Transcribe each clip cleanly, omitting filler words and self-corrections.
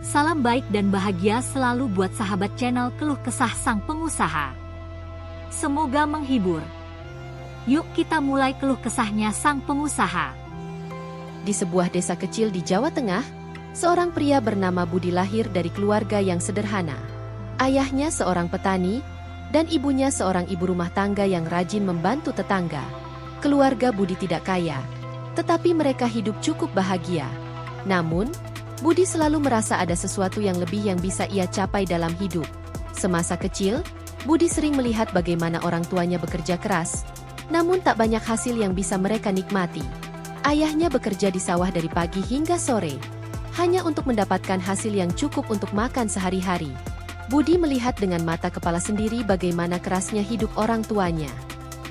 Salam baik dan bahagia selalu buat sahabat channel Keluh Kesah Sang Pengusaha. Semoga menghibur. Yuk kita mulai keluh kesahnya sang pengusaha. Di sebuah desa kecil di Jawa Tengah, seorang pria bernama Budi lahir dari keluarga yang sederhana. Ayahnya seorang petani, dan ibunya seorang ibu rumah tangga yang rajin membantu tetangga. Keluarga Budi tidak kaya, tetapi mereka hidup cukup bahagia. Namun, Budi selalu merasa ada sesuatu yang lebih yang bisa ia capai dalam hidup. Semasa kecil, Budi sering melihat bagaimana orang tuanya bekerja keras, namun tak banyak hasil yang bisa mereka nikmati. Ayahnya bekerja di sawah dari pagi hingga sore, hanya untuk mendapatkan hasil yang cukup untuk makan sehari-hari. Budi melihat dengan mata kepala sendiri bagaimana kerasnya hidup orang tuanya.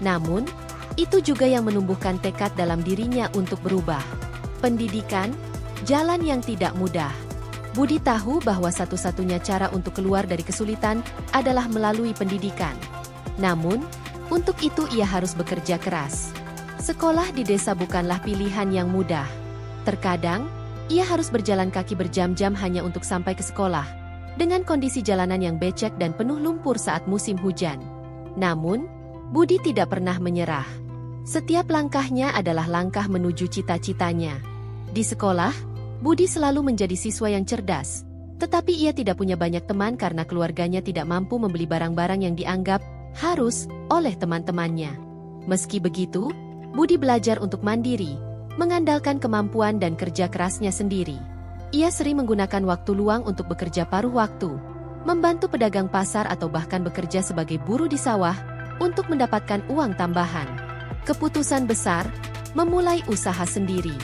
Namun, itu juga yang menumbuhkan tekad dalam dirinya untuk berubah. Pendidikan, jalan yang tidak mudah. Budi tahu bahwa satu-satunya cara untuk keluar dari kesulitan adalah melalui pendidikan. Namun, untuk itu ia harus bekerja keras. Sekolah di desa bukanlah pilihan yang mudah. Terkadang, ia harus berjalan kaki berjam-jam hanya untuk sampai ke sekolah, dengan kondisi jalanan yang becek dan penuh lumpur saat musim hujan. Namun, Budi tidak pernah menyerah. Setiap langkahnya adalah langkah menuju cita-citanya. Di sekolah, Budi selalu menjadi siswa yang cerdas, tetapi ia tidak punya banyak teman karena keluarganya tidak mampu membeli barang-barang yang dianggap harus oleh teman-temannya. Meski begitu, Budi belajar untuk mandiri, mengandalkan kemampuan dan kerja kerasnya sendiri. Ia sering menggunakan waktu luang untuk bekerja paruh waktu, membantu pedagang pasar atau bahkan bekerja sebagai buruh di sawah untuk mendapatkan uang tambahan. Keputusan besar, memulai usaha sendiri.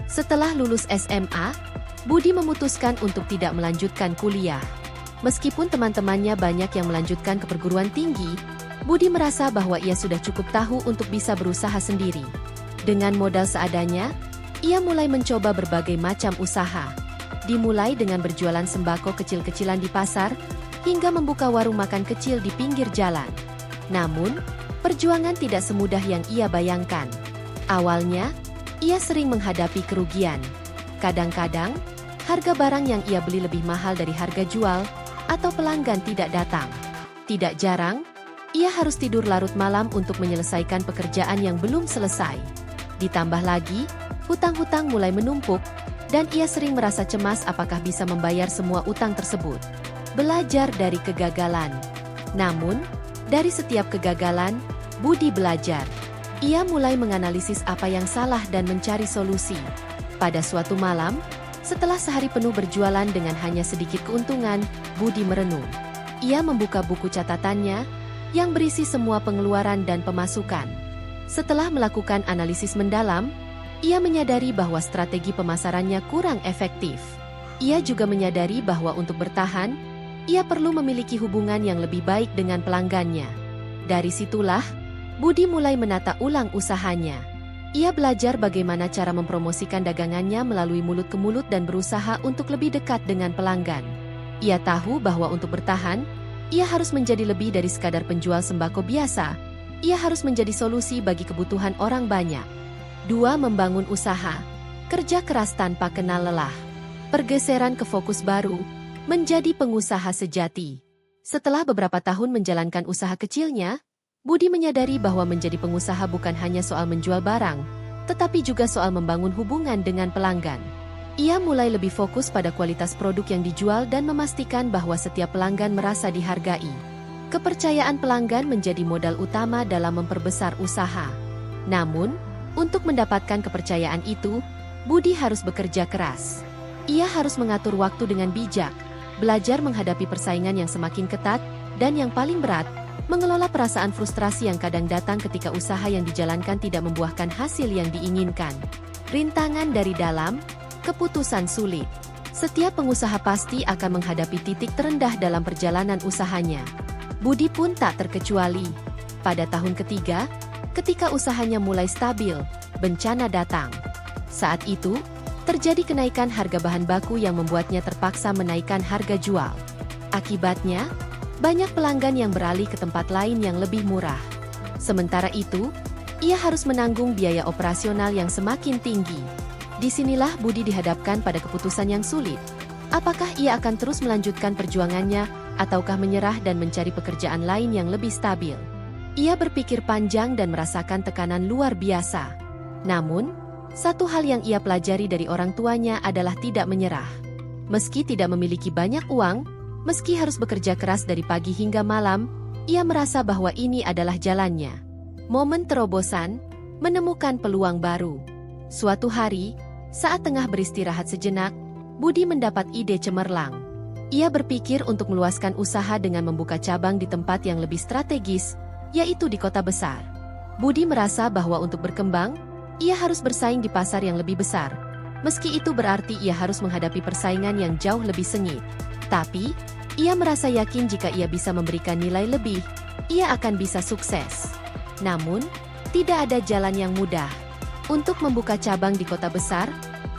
Setelah lulus SMA, Budi memutuskan untuk tidak melanjutkan kuliah. Meskipun teman-temannya banyak yang melanjutkan ke perguruan tinggi, Budi merasa bahwa ia sudah cukup tahu untuk bisa berusaha sendiri. Dengan modal seadanya, ia mulai mencoba berbagai macam usaha. Dimulai dengan berjualan sembako kecil-kecilan di pasar, hingga membuka warung makan kecil di pinggir jalan. Namun, perjuangan tidak semudah yang ia bayangkan. Awalnya, ia sering menghadapi kerugian. Kadang-kadang, harga barang yang ia beli lebih mahal dari harga jual, atau pelanggan tidak datang. Tidak jarang, ia harus tidur larut malam untuk menyelesaikan pekerjaan yang belum selesai. Ditambah lagi, hutang-hutang mulai menumpuk, dan ia sering merasa cemas apakah bisa membayar semua utang tersebut. Belajar dari kegagalan. Namun, dari setiap kegagalan, Budi belajar. Ia mulai menganalisis apa yang salah dan mencari solusi. Pada suatu malam, setelah sehari penuh berjualan dengan hanya sedikit keuntungan, Budi merenung. Ia membuka buku catatannya, yang berisi semua pengeluaran dan pemasukan. Setelah melakukan analisis mendalam, ia menyadari bahwa strategi pemasarannya kurang efektif. Ia juga menyadari bahwa untuk bertahan, ia perlu memiliki hubungan yang lebih baik dengan pelanggannya. Dari situlah, Budi mulai menata ulang usahanya. Ia belajar bagaimana cara mempromosikan dagangannya melalui mulut ke mulut dan berusaha untuk lebih dekat dengan pelanggan. Ia tahu bahwa untuk bertahan, ia harus menjadi lebih dari sekadar penjual sembako biasa. Ia harus menjadi solusi bagi kebutuhan orang banyak. 2. Membangun usaha. Kerja keras tanpa kenal lelah. Pergeseran ke fokus baru, menjadi pengusaha sejati. Setelah beberapa tahun menjalankan usaha kecilnya, Budi menyadari bahwa menjadi pengusaha bukan hanya soal menjual barang, tetapi juga soal membangun hubungan dengan pelanggan. Ia mulai lebih fokus pada kualitas produk yang dijual dan memastikan bahwa setiap pelanggan merasa dihargai. Kepercayaan pelanggan menjadi modal utama dalam memperbesar usaha. Namun, untuk mendapatkan kepercayaan itu, Budi harus bekerja keras. Ia harus mengatur waktu dengan bijak, belajar menghadapi persaingan yang semakin ketat, dan yang paling berat, mengelola perasaan frustrasi yang kadang datang ketika usaha yang dijalankan tidak membuahkan hasil yang diinginkan. Rintangan dari dalam, keputusan sulit. Setiap pengusaha pasti akan menghadapi titik terendah dalam perjalanan usahanya. Budi pun tak terkecuali. Pada tahun ketiga, ketika usahanya mulai stabil, bencana datang. Saat itu, terjadi kenaikan harga bahan baku yang membuatnya terpaksa menaikkan harga jual. Akibatnya, banyak pelanggan yang beralih ke tempat lain yang lebih murah. Sementara itu, ia harus menanggung biaya operasional yang semakin tinggi. Disinilah Budi dihadapkan pada keputusan yang sulit. Apakah ia akan terus melanjutkan perjuangannya, ataukah menyerah dan mencari pekerjaan lain yang lebih stabil? Ia berpikir panjang dan merasakan tekanan luar biasa. Namun, satu hal yang ia pelajari dari orang tuanya adalah tidak menyerah. Meski tidak memiliki banyak uang, meski harus bekerja keras dari pagi hingga malam, ia merasa bahwa ini adalah jalannya. Momen terobosan, menemukan peluang baru. Suatu hari, saat tengah beristirahat sejenak, Budi mendapat ide cemerlang. Ia berpikir untuk meluaskan usaha dengan membuka cabang di tempat yang lebih strategis, yaitu di kota besar. Budi merasa bahwa untuk berkembang, ia harus bersaing di pasar yang lebih besar. Meski itu berarti ia harus menghadapi persaingan yang jauh lebih sengit. Tapi, ia merasa yakin jika ia bisa memberikan nilai lebih, ia akan bisa sukses. Namun, tidak ada jalan yang mudah. Untuk membuka cabang di kota besar,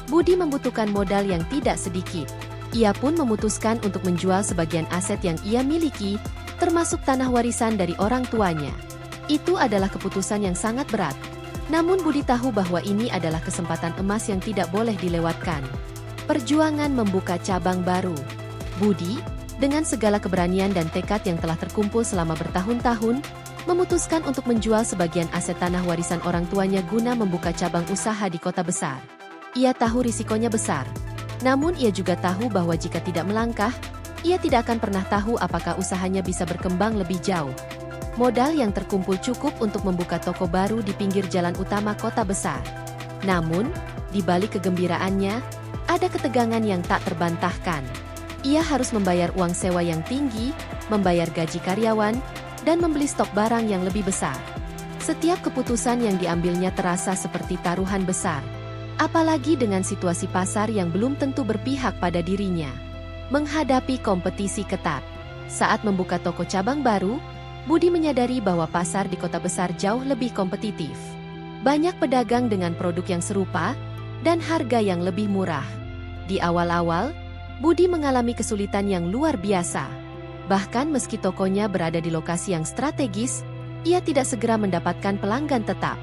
Budi membutuhkan modal yang tidak sedikit. Ia pun memutuskan untuk menjual sebagian aset yang ia miliki, termasuk tanah warisan dari orang tuanya. Itu adalah keputusan yang sangat berat. Namun Budi tahu bahwa ini adalah kesempatan emas yang tidak boleh dilewatkan. Perjuangan membuka cabang baru. Budi, dengan segala keberanian dan tekad yang telah terkumpul selama bertahun-tahun, memutuskan untuk menjual sebagian aset tanah warisan orang tuanya guna membuka cabang usaha di kota besar. Ia tahu risikonya besar. Namun ia juga tahu bahwa jika tidak melangkah, ia tidak akan pernah tahu apakah usahanya bisa berkembang lebih jauh. Modal yang terkumpul cukup untuk membuka toko baru di pinggir jalan utama kota besar. Namun, di balik kegembiraannya, ada ketegangan yang tak terbantahkan. Ia harus membayar uang sewa yang tinggi, membayar gaji karyawan, dan membeli stok barang yang lebih besar. Setiap keputusan yang diambilnya terasa seperti taruhan besar. Apalagi dengan situasi pasar yang belum tentu berpihak pada dirinya. Menghadapi kompetisi ketat. Saat membuka toko cabang baru, Budi menyadari bahwa pasar di kota besar jauh lebih kompetitif. Banyak pedagang dengan produk yang serupa, dan harga yang lebih murah. Di awal-awal, Budi mengalami kesulitan yang luar biasa. Bahkan meski tokonya berada di lokasi yang strategis, ia tidak segera mendapatkan pelanggan tetap.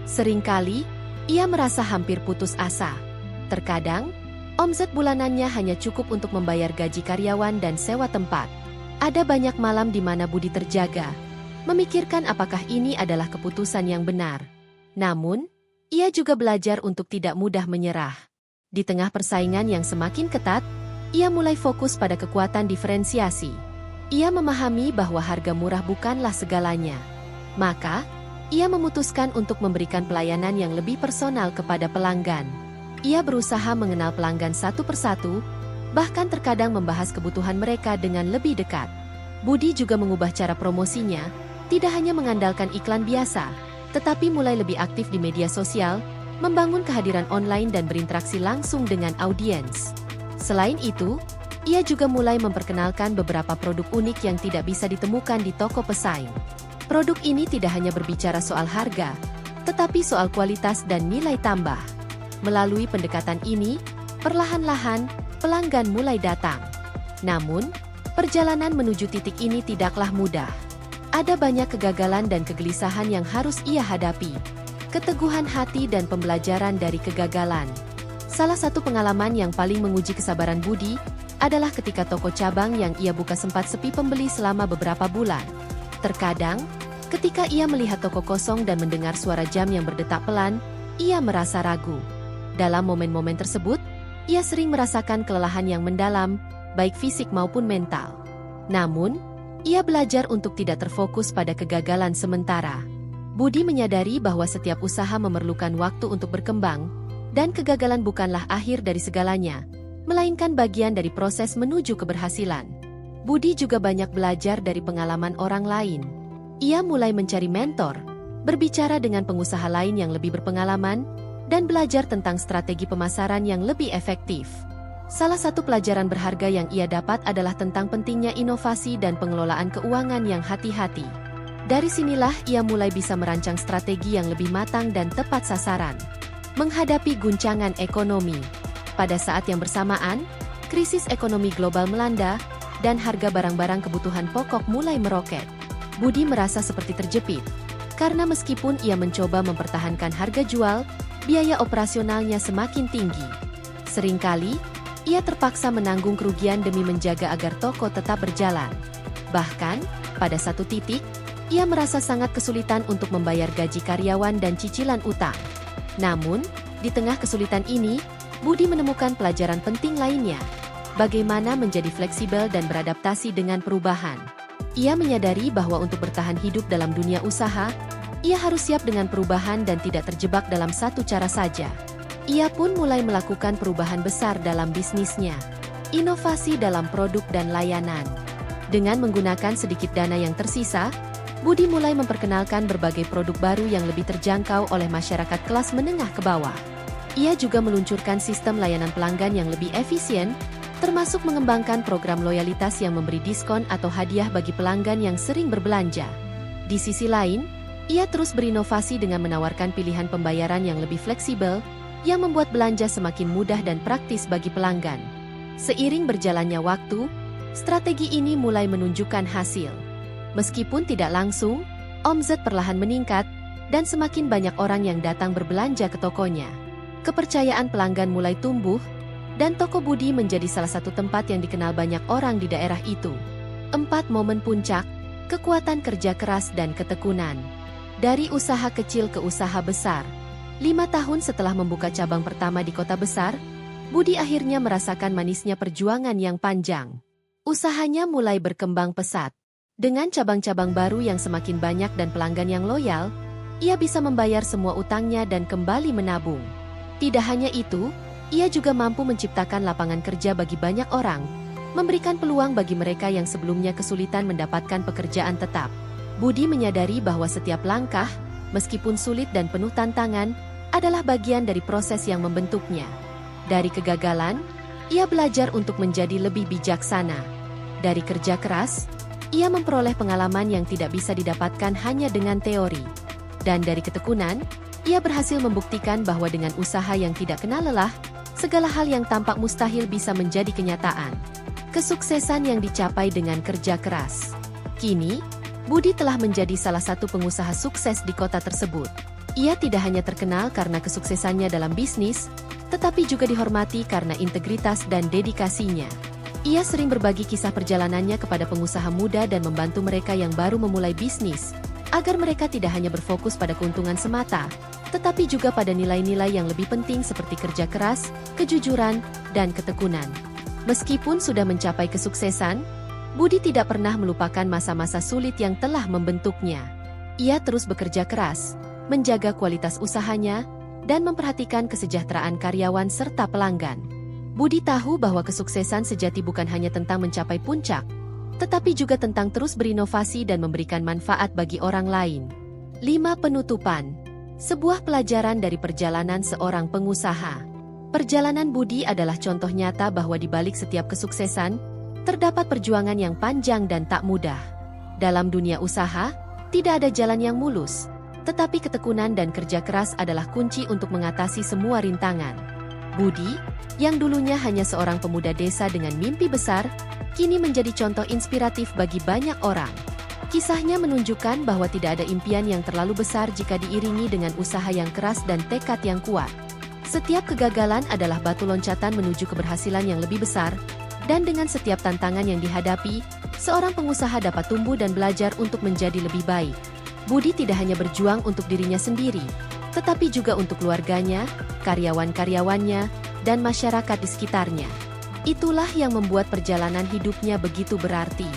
Seringkali, ia merasa hampir putus asa. Terkadang, omset bulanannya hanya cukup untuk membayar gaji karyawan dan sewa tempat. Ada banyak malam di mana Budi terjaga, memikirkan apakah ini adalah keputusan yang benar. Namun, ia juga belajar untuk tidak mudah menyerah. Di tengah persaingan yang semakin ketat, ia mulai fokus pada kekuatan diferensiasi. Ia memahami bahwa harga murah bukanlah segalanya. Maka, ia memutuskan untuk memberikan pelayanan yang lebih personal kepada pelanggan. Ia berusaha mengenal pelanggan satu persatu, bahkan terkadang membahas kebutuhan mereka dengan lebih dekat. Budi juga mengubah cara promosinya, tidak hanya mengandalkan iklan biasa, tetapi mulai lebih aktif di media sosial, membangun kehadiran online dan berinteraksi langsung dengan audiens. Selain itu, ia juga mulai memperkenalkan beberapa produk unik yang tidak bisa ditemukan di toko pesaing. Produk ini tidak hanya berbicara soal harga, tetapi soal kualitas dan nilai tambah. Melalui pendekatan ini, perlahan-lahan, pelanggan mulai datang. Namun, perjalanan menuju titik ini tidaklah mudah. Ada banyak kegagalan dan kegelisahan yang harus ia hadapi. Keteguhan hati dan pembelajaran dari kegagalan. Salah satu pengalaman yang paling menguji kesabaran Budi adalah ketika toko cabang yang ia buka sempat sepi pembeli selama beberapa bulan. Terkadang, ketika ia melihat toko kosong dan mendengar suara jam yang berdetak pelan, ia merasa ragu. Dalam momen-momen tersebut, ia sering merasakan kelelahan yang mendalam, baik fisik maupun mental. Namun, ia belajar untuk tidak terfokus pada kegagalan sementara. Budi menyadari bahwa setiap usaha memerlukan waktu untuk berkembang, dan kegagalan bukanlah akhir dari segalanya, melainkan bagian dari proses menuju keberhasilan. Budi juga banyak belajar dari pengalaman orang lain. Ia mulai mencari mentor, berbicara dengan pengusaha lain yang lebih berpengalaman, dan belajar tentang strategi pemasaran yang lebih efektif. Salah satu pelajaran berharga yang ia dapat adalah tentang pentingnya inovasi dan pengelolaan keuangan yang hati-hati. Dari sinilah ia mulai bisa merancang strategi yang lebih matang dan tepat sasaran. Menghadapi guncangan ekonomi. Pada saat yang bersamaan, krisis ekonomi global melanda, dan harga barang-barang kebutuhan pokok mulai meroket. Budi merasa seperti terjepit, karena meskipun ia mencoba mempertahankan harga jual, biaya operasionalnya semakin tinggi. Seringkali, ia terpaksa menanggung kerugian demi menjaga agar toko tetap berjalan. Bahkan, pada satu titik, ia merasa sangat kesulitan untuk membayar gaji karyawan dan cicilan utang. Namun, di tengah kesulitan ini, Budi menemukan pelajaran penting lainnya. Bagaimana menjadi fleksibel dan beradaptasi dengan perubahan. Ia menyadari bahwa untuk bertahan hidup dalam dunia usaha, ia harus siap dengan perubahan dan tidak terjebak dalam satu cara saja. Ia pun mulai melakukan perubahan besar dalam bisnisnya. Inovasi dalam produk dan layanan. Dengan menggunakan sedikit dana yang tersisa, Budi mulai memperkenalkan berbagai produk baru yang lebih terjangkau oleh masyarakat kelas menengah ke bawah. Ia juga meluncurkan sistem layanan pelanggan yang lebih efisien, termasuk mengembangkan program loyalitas yang memberi diskon atau hadiah bagi pelanggan yang sering berbelanja. Di sisi lain, ia terus berinovasi dengan menawarkan pilihan pembayaran yang lebih fleksibel, yang membuat belanja semakin mudah dan praktis bagi pelanggan. Seiring berjalannya waktu, strategi ini mulai menunjukkan hasil. Meskipun tidak langsung, omzet perlahan meningkat, dan semakin banyak orang yang datang berbelanja ke tokonya. Kepercayaan pelanggan mulai tumbuh, dan toko Budi menjadi salah satu tempat yang dikenal banyak orang di daerah itu. 4 momen puncak, kekuatan kerja keras dan ketekunan. Dari usaha kecil ke usaha besar. 5 tahun setelah membuka cabang pertama di kota besar, Budi akhirnya merasakan manisnya perjuangan yang panjang. Usahanya mulai berkembang pesat. Dengan cabang-cabang baru yang semakin banyak dan pelanggan yang loyal, ia bisa membayar semua utangnya dan kembali menabung. Tidak hanya itu, ia juga mampu menciptakan lapangan kerja bagi banyak orang, memberikan peluang bagi mereka yang sebelumnya kesulitan mendapatkan pekerjaan tetap. Budi menyadari bahwa setiap langkah, meskipun sulit dan penuh tantangan, adalah bagian dari proses yang membentuknya. Dari kegagalan, ia belajar untuk menjadi lebih bijaksana. Dari kerja keras, ia memperoleh pengalaman yang tidak bisa didapatkan hanya dengan teori. Dan dari ketekunan, ia berhasil membuktikan bahwa dengan usaha yang tidak kenal lelah, segala hal yang tampak mustahil bisa menjadi kenyataan. Kesuksesan yang dicapai dengan kerja keras. Kini, Budi telah menjadi salah satu pengusaha sukses di kota tersebut. Ia tidak hanya terkenal karena kesuksesannya dalam bisnis, tetapi juga dihormati karena integritas dan dedikasinya. Ia sering berbagi kisah perjalanannya kepada pengusaha muda dan membantu mereka yang baru memulai bisnis, agar mereka tidak hanya berfokus pada keuntungan semata, tetapi juga pada nilai-nilai yang lebih penting seperti kerja keras, kejujuran, dan ketekunan. Meskipun sudah mencapai kesuksesan, Budi tidak pernah melupakan masa-masa sulit yang telah membentuknya. Ia terus bekerja keras, menjaga kualitas usahanya, dan memperhatikan kesejahteraan karyawan serta pelanggan. Budi tahu bahwa kesuksesan sejati bukan hanya tentang mencapai puncak, tetapi juga tentang terus berinovasi dan memberikan manfaat bagi orang lain. 5 penutupan. Sebuah pelajaran dari perjalanan seorang pengusaha. Perjalanan Budi adalah contoh nyata bahwa di balik setiap kesuksesan, terdapat perjuangan yang panjang dan tak mudah. Dalam dunia usaha, tidak ada jalan yang mulus, tetapi ketekunan dan kerja keras adalah kunci untuk mengatasi semua rintangan. Budi, yang dulunya hanya seorang pemuda desa dengan mimpi besar, kini menjadi contoh inspiratif bagi banyak orang. Kisahnya menunjukkan bahwa tidak ada impian yang terlalu besar jika diiringi dengan usaha yang keras dan tekad yang kuat. Setiap kegagalan adalah batu loncatan menuju keberhasilan yang lebih besar, dan dengan setiap tantangan yang dihadapi, seorang pengusaha dapat tumbuh dan belajar untuk menjadi lebih baik. Budi tidak hanya berjuang untuk dirinya sendiri, tetapi juga untuk keluarganya, karyawan-karyawannya, dan masyarakat di sekitarnya. Itulah yang membuat perjalanan hidupnya begitu berarti.